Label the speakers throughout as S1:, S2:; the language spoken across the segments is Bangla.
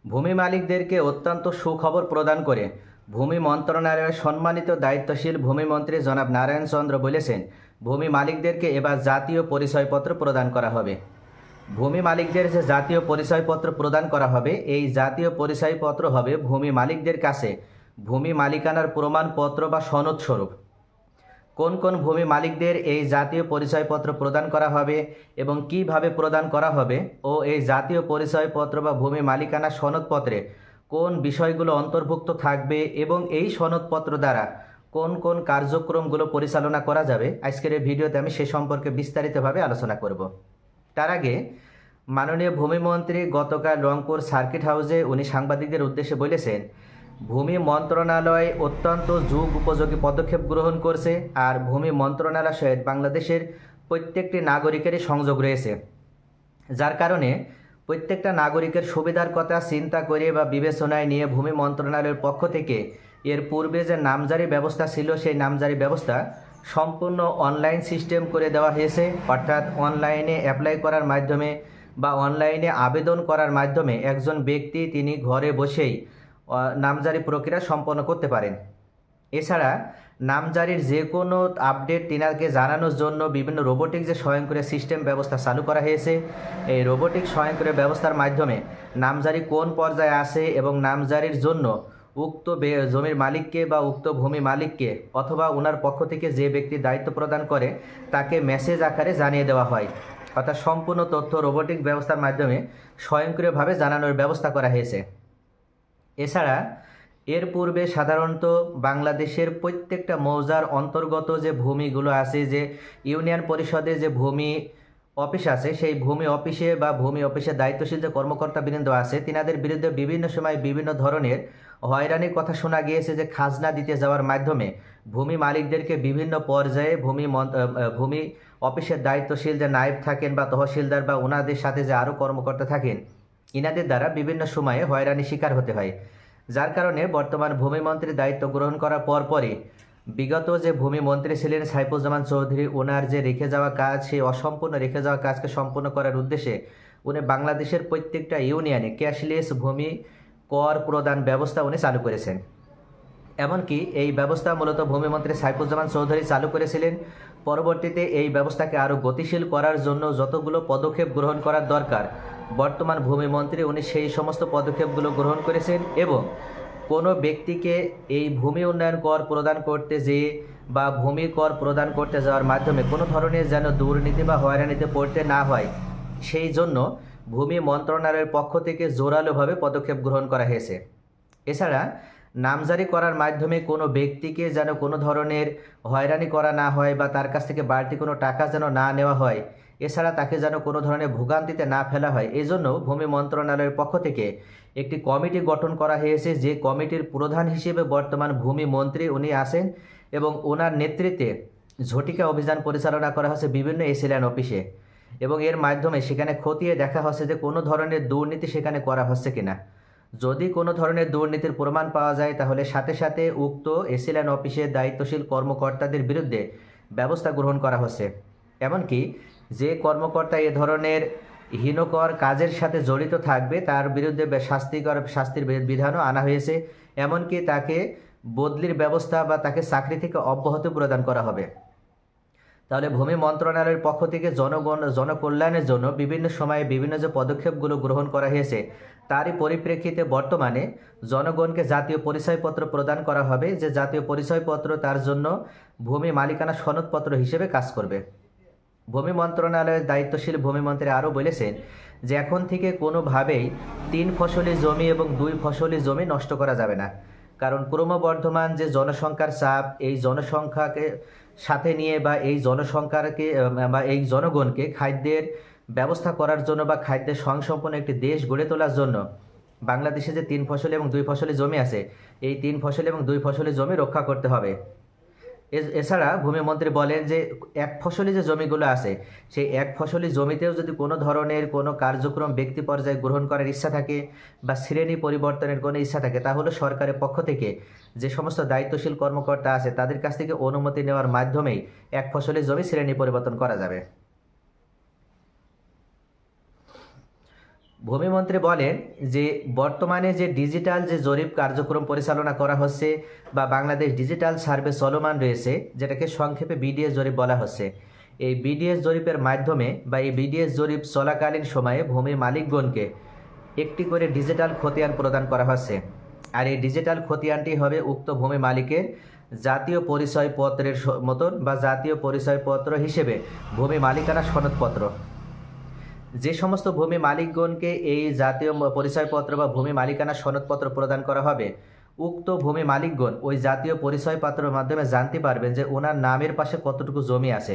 S1: ভূমি মালিকদেরকে অত্যন্ত সুখবর প্রদান করে ভূমি মন্ত্রণালয়ের সম্মানিত দায়িত্বশীল ভূমিমন্ত্রী জনাব নারায়ণ চন্দ্র বলেছেন, ভূমি মালিকদেরকে এবার জাতীয় পরিচয়পত্র প্রদান করা হবে। ভূমি মালিকদের যে জাতীয় পরিচয়পত্র প্রদান করা হবে, এই জাতীয় পরিচয়পত্র হবে ভূমি মালিকদের কাছে ভূমি মালিকানার প্রমাণপত্র বা সনদ স্বরূপ। কোন কোন ভূমি মালিকদের এই জাতীয় পরিচয়পত্র প্রদান করা হবে এবং কিভাবে প্রদান করা হবে ও এই জাতীয় পরিচয়পত্র বা ভূমি মালিকানা সনদপত্রে কোন বিষয়গুলো অন্তর্ভুক্ত থাকবে এবং এই সনদপত্র দ্বারা কোন কোন কার্যক্রমগুলো পরিচালনা করা যাবে, আজকের এই ভিডিওতে আমি সে সম্পর্কে বিস্তারিতভাবে আলোচনা করব। তার আগে মাননীয় ভূমিমন্ত্রী গতকাল রংপুর সার্কিট হাউসে উনি সাংবাদিকদের উদ্দেশ্যে বলেছেন, ভূমি মন্ত্রণালয় অত্যন্ত যুগ উপযোগী পদক্ষেপ গ্রহণ করছে আর ভূমি মন্ত্রণালয়ের সহিত বাংলাদেশের প্রত্যেকটি নাগরিকেরই সংযোগ রয়েছে, যার কারণে প্রত্যেকটা নাগরিকের সুবিধার কথা চিন্তা করে বা বিবেচনায় নিয়ে ভূমি মন্ত্রণালয়ের পক্ষ থেকে এর পূর্বে যে নামজারি ব্যবস্থা ছিল সেই নামজারি ব্যবস্থা সম্পূর্ণ অনলাইন সিস্টেম করে দেওয়া হয়েছে। অর্থাৎ অনলাইনে অ্যাপ্লাই করার মাধ্যমে বা অনলাইনে আবেদন করার মাধ্যমে একজন ব্যক্তি তিনি ঘরে বসেই নামজারি প্রক্রিয়া সম্পন্ন করতে পারেন। এছাড়া নামজারির যে কোনো আপডেট তিনাকে জানানোর জন্য বিভিন্ন রোবোটিক যে স্বয়ংক্রিয় সিস্টেম ব্যবস্থা চালু করা হয়েছে, এই রোবোটিক স্বয়ংক্রিয় ব্যবস্থার মাধ্যমে নামজারি কোন পর্যায়ে আছে এবং নামজারির জন্য উক্ত জমির মালিককে বা উক্ত ভূমি মালিককে অথবা ওনার পক্ষ থেকে যে ব্যক্তি দায়িত্ব প্রদান করে তাকে মেসেজ আকারে জানিয়ে দেওয়া হয়। অর্থাৎ সম্পূর্ণ তথ্য রোবোটিক ব্যবস্থার মাধ্যমে স্বয়ংক্রিয়ভাবে জানানোর ব্যবস্থা করা হয়েছে। এছাড়া এর পূর্বে সাধারণত বাংলাদেশের প্রত্যেকটা মৌজার অন্তর্গত যে ভূমিগুলো আছে, যে ইউনিয়ন পরিষদে যে ভূমি অফিস আছে, সেই ভূমি অফিসে বা ভূমি অফিসের দায়িত্বশীল যে কর্মকর্তাবৃন্দ আছে তিনাদের বিরুদ্ধে বিভিন্ন সময় বিভিন্ন ধরনের হয়রানির কথা শোনা গিয়েছে, যে খাজনা দিতে যাওয়ার মাধ্যমে ভূমি মালিকদেরকে বিভিন্ন পর্যায়ে ভূমি অফিসের দায়িত্বশীল যে নায়েব থাকেন বা তহসিলদার বা ওনাদের সাথে যে আরও কর্মকর্তা থাকেন, ইনাদের দ্বারা বিভিন্ন সময়ে হয়রানির শিকার হতে হয়। যার কারণে বর্তমান ভূমিমন্ত্রী দায়িত্ব গ্রহণ করার পরপরই বিগত যে ভূমিমন্ত্রী ছিলেন সাইফুজ্জামান চৌধুরী, ওনার যে রেখে যাওয়া কাজ, সেই অসম্পূর্ণ রেখে যাওয়া কাজকে সম্পূর্ণ করার উদ্দেশ্যে উনি বাংলাদেশের প্রত্যেকটা ইউনিয়নে ক্যাশলেস ভূমি কর প্রদান ব্যবস্থা উনি চালু করেছেন। এমনকি এই ব্যবস্থা মূলত ভূমিমন্ত্রী সাইফুজ্জামান চৌধুরী চালু করেছিলেন। পরবর্তীতে এই ব্যবস্থাকে আরও গতিশীল করার জন্য যতগুলো পদক্ষেপ গ্রহণ করার দরকার, বর্তমান ভূমিমন্ত্রী উনি সেই সমস্ত পদক্ষেপগুলো গ্রহণ করেছেন এবং কোনো ব্যক্তিকে এই ভূমি উন্নয়ন কর প্রদান করতে যেয়ে বা ভূমি কর প্রদান করতে যাওয়ার মাধ্যমে কোনো ধরনের যেন দুর্নীতি বা হয়রানিতে পড়তে না হয়, সেই জন্য ভূমি মন্ত্রণালয়ের পক্ষ থেকে জোরালোভাবে পদক্ষেপ গ্রহণ করা হয়েছে। এছাড়া নামজারি করার মাধ্যমে কোনো ব্যক্তিকে যেন কোনো ধরনের হয়রানি করা না হয় বা তার কাছ থেকে বাড়তি কোনো টাকা যেন না নেওয়া হয়, এছাড়া তাকে যেন কোনো ধরনের ভোগান্তিতে না ফেলা হয়, এই জন্য ভূমি মন্ত্রণালয়ের পক্ষ থেকে একটি কমিটি গঠন করা হয়েছে, যে কমিটির প্রধান হিসেবে বর্তমান ভূমি মন্ত্রী উনি আছেন এবং ওনার নেতৃত্বে ঝটিকা অভিযান পরিচালনা করা হচ্ছে বিভিন্ন এসিল্যান্ড অফিসে এবং এর মাধ্যমে সেখানে খতিয়ে দেখা হচ্ছে যে কোনো ধরনের দুর্নীতি সেখানে করা হচ্ছে কিনা। যদি কোনো ধরনের দুর্নীতির প্রমাণ পাওয়া যায় তাহলে সাথে সাথে উক্ত এসিল্যান্ড অফিসের দায়িত্বশীল কর্মকর্তাদের বিরুদ্ধে ব্যবস্থা গ্রহণ করা হচ্ছে। এমনকি যে কর্মকর্তা এ ধরনের হীনকর কাজের সাথে জড়িত থাকবে তার বিরুদ্ধে শাস্তির বিধানও আনা হয়েছে। এমনকি তাকে বদলির ব্যবস্থা বা তাকে চাকরি থেকে অব্যাহতি প্রদান করা হবে। তাহলে ভূমি মন্ত্রণালয়ের পক্ষ থেকে জনকল্যাণের জন্য বিভিন্ন সময়ে বিভিন্ন যে পদক্ষেপগুলো গ্রহণ করা হয়েছে, তারই পরিপ্রেক্ষিতে বর্তমানে জনগণকে জাতীয় পরিচয়পত্র প্রদান করা হবে, যে জাতীয় পরিচয়পত্র তার জন্য ভূমি মালিকানা সনদপত্র হিসেবে কাজ করবে। ভূমি মন্ত্রণালয়ের দায়িত্বশীল ভূমিমন্ত্রী আরও বলেছেন যে এখন থেকে কোনোভাবেই 3 ফসলি জমি এবং 2 ফসলি জমি নষ্ট করা যাবে না, কারণ ক্রমবর্ধমান যে জনসংখ্যার চাপ, এই জনসংখ্যাকে সাথে নিয়ে বা এই জনসংখ্যাকে বা এই জনগণকে খাদ্যের ব্যবস্থা করার জন্য বা খাদ্যের স্বয়ংসম্পন্ন একটি দেশ গড়ে তোলার জন্য বাংলাদেশে যে 3 ফসলি এবং 2 ফসলি জমি আছে, এই 3 ফসলি এবং 2 ফসলি জমি রক্ষা করতে হবে। এছাড়া ভূমিমন্ত্রী বলেন যে 1 ফসলি যে জমিগুলো আছে, সেই 1 ফসলি জমিতেও যদি কোনো ধরনের কোনো কার্যক্রম ব্যক্তি পর্যায়ে গ্রহণ করার ইচ্ছা থাকে বা শ্রেণী পরিবর্তনের কোনো ইচ্ছা থাকে, তাহলে সরকারের পক্ষ থেকে যে সমস্ত দায়িত্বশীল কর্মকর্তা আছে তাদের কাছ থেকে অনুমতি নেওয়ার মাধ্যমেই 1 ফসলি জমি শ্রেণী পরিবর্তন করা যাবে। ভূমিমন্ত্রী বলেন যে বর্তমানে যে ডিজিটাল যে জরিপ কার্যক্রম পরিচালনা করা হচ্ছে বা বাংলাদেশ ডিজিটাল সার্ভে চলমান রয়েছে, যেটাকে সংক্ষেপে বিডিএস জরিপ বলা হচ্ছে, এই বিডিএস জরিপের মাধ্যমে বা এই বিডিএস জরিপ চলাকালীন সময়ে ভূমি মালিকগণকে একটি করে ডিজিটাল খতিয়ান প্রদান করা হচ্ছে। আর এই ডিজিটাল খতিয়ানটি হবে উক্ত ভূমি মালিকের জাতীয় পরিচয়পত্রের মতন বা জাতীয় পরিচয়পত্র হিসেবে ভূমি মালিকানা সনদপত্র। যে সমস্ত ভূমি মালিকগণকে এই জাতীয় পরিচয়পত্র বা ভূমি মালিকানা সনদপত্র প্রদান করা হবে, উক্ত ভূমি মালিকগণ ওই জাতীয় পরিচয়পত্রের মাধ্যমে জানতে পারবেন যে ওনার নামের পাশে কতটুকু জমি আছে,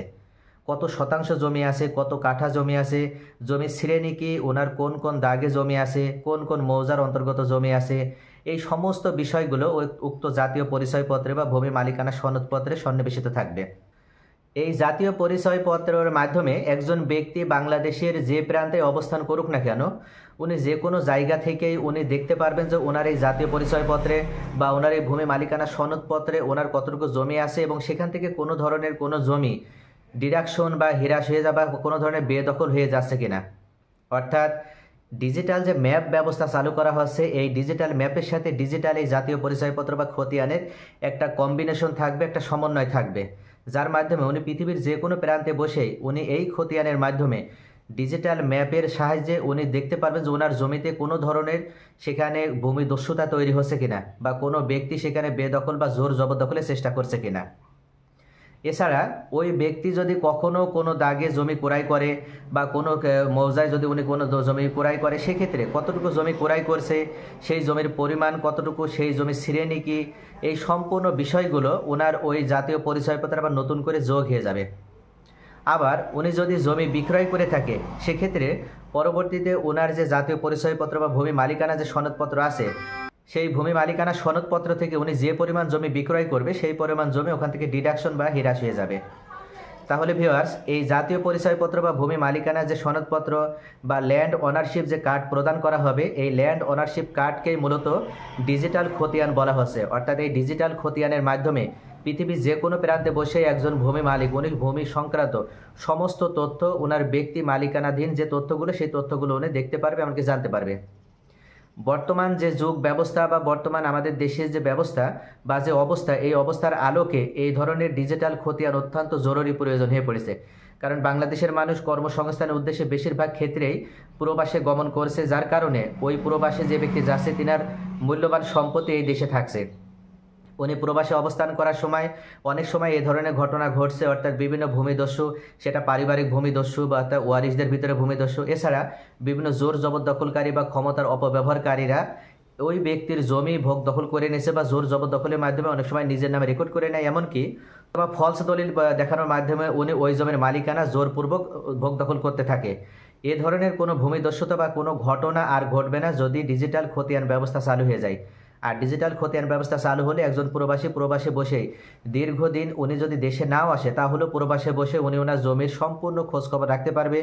S1: কত শতাংশ জমি আছে, কত কাঠা জমি আছে, জমির শ্রেণী কি, ওনার কোন কোন দাগে জমি আছে, কোন কোন মৌজার অন্তর্গত জমি আছে, এই সমস্ত বিষয়গুলো ওই উক্ত জাতীয় পরিচয়পত্রে বা ভূমি মালিকানা সনদপত্রে সন্নিবেশিত থাকবে। এই জাতীয় পরিচয়পত্রের মাধ্যমে একজন ব্যক্তি বাংলাদেশের যে প্রান্তে অবস্থান করুক না কেন, উনি যে কোনো জায়গা থেকেই উনি দেখতে পারবেন যে ওনার এই জাতীয় পরিচয়পত্রে বা ওনার এই ভূমি মালিকানা সনদপত্রে ওনার কতটুকু জমি আছে এবং সেখান থেকে কোনো ধরনের কোনো জমি ডিডাকশন বা হ্রাস হয়ে যাবে বা কোনো ধরনের বেদখল হয়ে যাচ্ছে কিনা। অর্থাৎ ডিজিটাল যে ম্যাপ ব্যবস্থা চালু করা হচ্ছে, এই ডিজিটাল ম্যাপের সাথে ডিজিটাল এই জাতীয় পরিচয়পত্র বা খতিয়ানের একটা কম্বিনেশন থাকবে, একটা সমন্বয় থাকবে, যার মাধ্যমে উনি পৃথিবীর যে কোনো প্রান্তে বসেই উনি এই খতিয়ানের মাধ্যমে ডিজিটাল ম্যাপের সাহায্যে উনি দেখতে পারবেন যে ওনার জমিতে কোনো ধরনের সেখানে ভূমিদস্যুতা তৈরি হচ্ছে কিনা বা কোনো ব্যক্তি সেখানে বেদখল বা জোর জবরদখলের চেষ্টা করছে কিনা। এছাড়া ওই ব্যক্তি যদি কখনো কোনো দাগে জমি ক্রয় করে বা কোনো মৌজায় যদি উনি কোনো জমি ক্রয় করে, সেক্ষেত্রে কতটুকু জমি ক্রয় করছে, সেই জমির পরিমাণ কতটুকু, সেই জমির শ্রেণী কি, এই সম্পূর্ণ বিষয়গুলো ওনার ওই জাতীয় পরিচয়পত্র আবার নতুন করে যোগ হয়ে যাবে। আবার উনি যদি জমি বিক্রয় করে থাকে, সেক্ষেত্রে পরবর্তীতে ওনার যে জাতীয় পরিচয়পত্র বা ভূমি মালিকানা যে সনদপত্র আছে, সেই ভূমি মালিকানা সনদপত্র থেকে উনি যে পরিমাণ জমি বিক্রয় করবে সেই পরিমাণ জমি ওখান থেকে ডিডাকশন বা হ্রাস হয়ে যাবে। তাহলে ভিউয়ার্স, এই জাতীয় পরিচয়পত্র বা ভূমি মালিকানা যে সনদপত্র বা ল্যান্ড ওনারশিপ যে কার্ড প্রদান করা হবে, এই ল্যান্ড ওনারশিপ কার্ডকেই মূলত ডিজিটাল খতিয়ান বলা হচ্ছে। অর্থাৎ এই ডিজিটাল খতিয়ানের মাধ্যমে পৃথিবীর যে কোনো প্রান্তে বসে একজন ভূমি মালিক উনি ভূমি সংক্রান্ত সমস্ত তথ্য, ওনার ব্যক্তি মালিকানাধীন যে তথ্যগুলো, সেই তথ্যগুলো উনি দেখতে পারবে, এমনকি জানতে পারবে। বর্তমান যে যুগ ব্যবস্থা বা বর্তমান আমাদের দেশের যে ব্যবস্থা বা যে অবস্থা, এই অবস্থার আলোকে এই ধরনের ডিজিটাল খতিয়ান অত্যন্ত জরুরি প্রয়োজন হয়ে পড়েছে। কারণ বাংলাদেশের মানুষ কর্মসংস্থানের উদ্দেশ্যে বেশিরভাগ ক্ষেত্রেই প্রবাসে গমন করছে, যার কারণে ওই প্রবাসে যে ব্যক্তি যাচ্ছে তিনার মূল্যবান সম্পত্তি এই দেশে থাকছে। উনি প্রবাসে অবস্থান করার সময় অনেক সময় এ ধরনের ঘটনা ঘটছে, অর্থাৎ বিভিন্ন ভূমিদস্যু, সেটা পারিবারিক ভূমিদস্যু বা অর্থাৎ ওয়ারিশদের ভিতরে ভূমিদস্যু, এছাড়া বিভিন্ন জোর জবরদখলকারী বা ক্ষমতার অপব্যবহারকারীরা ওই ব্যক্তির জমি ভোগ দখল করে নিয়েছে বা জোর জবরদখলের মাধ্যমে অনেক সময় নিজের নামে রেকর্ড করে নেয়, এমনকি বা ফলস দলিল দেখানোর মাধ্যমে উনি ওই জমির মালিকানা জোরপূর্বক ভোগ দখল করতে থাকে। এ ধরনের কোনো ভূমিদস্যুতা বা কোনো ঘটনা আর ঘটবে না যদি ডিজিটাল খতিয়ান ব্যবস্থা চালু হয়ে যায়। আর ডিজিটাল খতিয়ান ব্যবস্থা চালু হলে একজন প্রবাসে বসেই দীর্ঘদিন উনি যদি দেশে নাও আসে, তাহলেও প্রবাসে বসে উনি ওনার জমির সম্পূর্ণ খোঁজখবর রাখতে পারবে,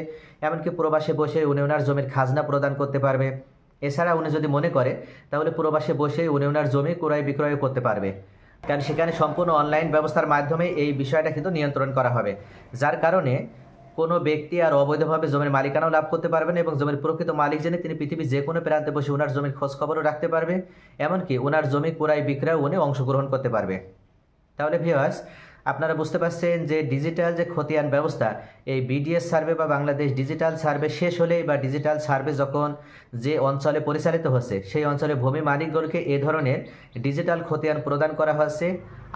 S1: এমনকি প্রবাসে বসে উনি ওনার জমির খাজনা প্রদান করতে পারবে। এছাড়া উনি যদি মনে করে তাহলে প্রবাসে বসেই উনি ওনার জমি ক্রয় বিক্রয় করতে পারবে, কারণ সেখানে সম্পূর্ণ অনলাইন ব্যবস্থার মাধ্যমে এই বিষয়টা কিন্তু নিয়ন্ত্রণ করা হবে, যার কারণে কোনো ব্যক্তি আর অবৈধভাবে জমির মালিকানাও লাভ করতে পারবে না এবং জমির প্রকৃত মালিক জেনে তিনি পৃথিবীর যে কোনো প্রান্তে বসে ওনার জমির খোঁজ খবরও রাখতে পারবে, এমনকি ওনার জমি ক্রয় বিক্রয় উনি অংশগ্রহণ করতে পারবে। তাহলে ভিউয়ার্স, আপনারা বুঝতে পারছেন যে ডিজিটাল যে খতিয়ান ব্যবস্থা, এই বিডিএস সার্ভে বা বাংলাদেশ ডিজিটাল সার্ভে শেষ হলেই বা ডিজিটাল সার্ভে যখন যে অঞ্চলে পরিচালিত হচ্ছে, সেই অঞ্চলে ভূমি মালিকগণকে এ ধরনের ডিজিটাল খতিয়ান প্রদান করা হচ্ছে।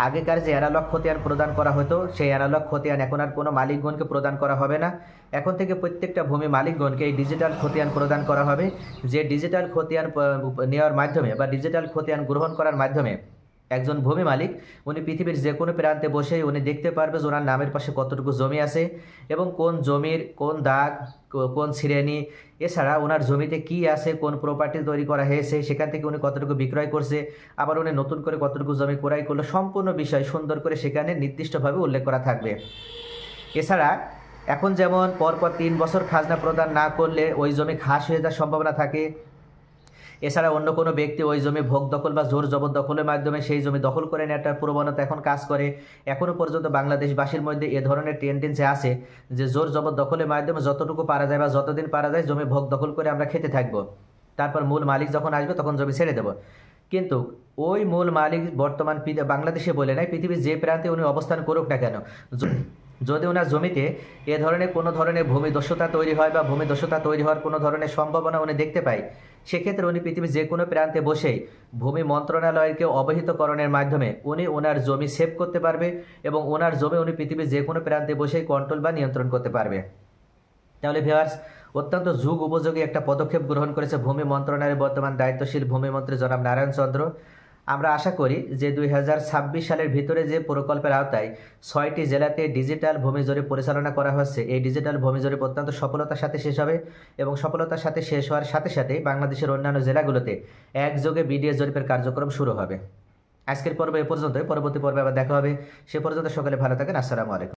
S1: আগেকার যে অ্যানালগ খতিয়ান প্রদান করা হতো, সেই অ্যানালগ খতিয়ান এখন আর কোনো মালিকগণকে প্রদান করা হবে না। এখন থেকে প্রত্যেকটা ভূমি মালিকগণকে এই ডিজিটাল খতিয়ান প্রদান করা হবে, যে ডিজিটাল খতিয়ান নেওয়ার মাধ্যমে বা ডিজিটাল খতিয়ান গ্রহণ করার মাধ্যমে একজন ভূমি মালিক উনি পৃথিবীর যে কোনো প্রান্তে বসেই উনি দেখতে পারবে যে ওনার নামের পাশে কতটুকু জমি আছে এবং কোন জমির কোন দাগ, কোন শ্রেণী, এছাড়া ওনার জমিতে কি আছে, কোন প্রপার্টি তৈরি করা হয়েছে, সেখান থেকে উনি কতটুকু বিক্রয় করছে, আবার উনি নতুন করে কতটুকু জমি ক্রয় করলো, সম্পূর্ণ বিষয় সুন্দর করে সেখানে নির্দিষ্টভাবে উল্লেখ করা থাকবে। এছাড়া এখন যেমন পরপর 3 বছর খাজনা প্রদান না করলে ওই জমি খাস হয়ে যাওয়ার সম্ভাবনা থাকে, এছাড়া অন্য কোনো ব্যক্তি ওই জমি ভোগ দখল বা জোর জবরদখলের মাধ্যমে সেই জমি দখল করে নেওয়ার প্রবণতা এখন কাজ করে। এখনও পর্যন্ত বাংলাদেশবাসীর মধ্যে এ ধরনের টেন্ডেন্সি আছে যে জোর জবরদখলের মাধ্যমে যতটুকু পারা যায় বা যতদিন পারা যায় জমি ভোগ দখল করে আমরা খেতে থাকবো, তারপর মূল মালিক যখন আসবে তখন জমি ছেড়ে দেবো। কিন্তু ওই মূল মালিক বর্তমান বাংলাদেশে বলে নাই, পৃথিবীর যে প্রান্তে উনি অবস্থান করুক না কেন, যদি ওনার জমিতে এ ধরনের কোনো ধরনের ভূমিদস্যুতা তৈরি হয় বা ভূমিদস্যুতা তৈরি হওয়ার কোনো ধরনের সম্ভাবনা উনি দেখতে পায়, সেক্ষেত্রে উনি পৃথিবীর যে কোনো প্রান্তে বসেই ভূমি মন্ত্রণালয়কে অবহিতকরণের মাধ্যমে উনি ওনার জমি সেভ করতে পারবে এবং ওনার জমি উনি পৃথিবীর যে কোনো প্রান্তে বসেই কন্ট্রোল বা নিয়ন্ত্রণ করতে পারবে। তাহলে ভিউয়ার্স, অত্যন্ত যুগ উপযোগী একটা পদক্ষেপ গ্রহণ করেছে ভূমি মন্ত্রণালয়ের বর্তমান দায়িত্বশীল ভূমিমন্ত্রী জনাব নারায়ণ চন্দ্র। আমরা আশা করি যে 2026 সালের ভিতরে যে প্রকল্পের আওতায় 6টি জেলাতে ডিজিটাল ভূমি জরিপ পরিচালনা করা হচ্ছে, এই ডিজিটাল ভূমি জরিপ অত্যন্ত সফলতার সাথে শেষ হবে এবং সফলতার সাথে শেষ হওয়ার সাথে সাথে বাংলাদেশের অন্যান্য জেলাগুলোতে একযোগে বিডিএস জরিপের কার্যক্রম শুরু হবে। আজকের পর্ব এ পর্যন্তই, পরবর্তী পর্বে আবার দেখা হবে। সে পর্যন্ত সকলে ভালো থাকেন। আসসালামু আলাইকুম।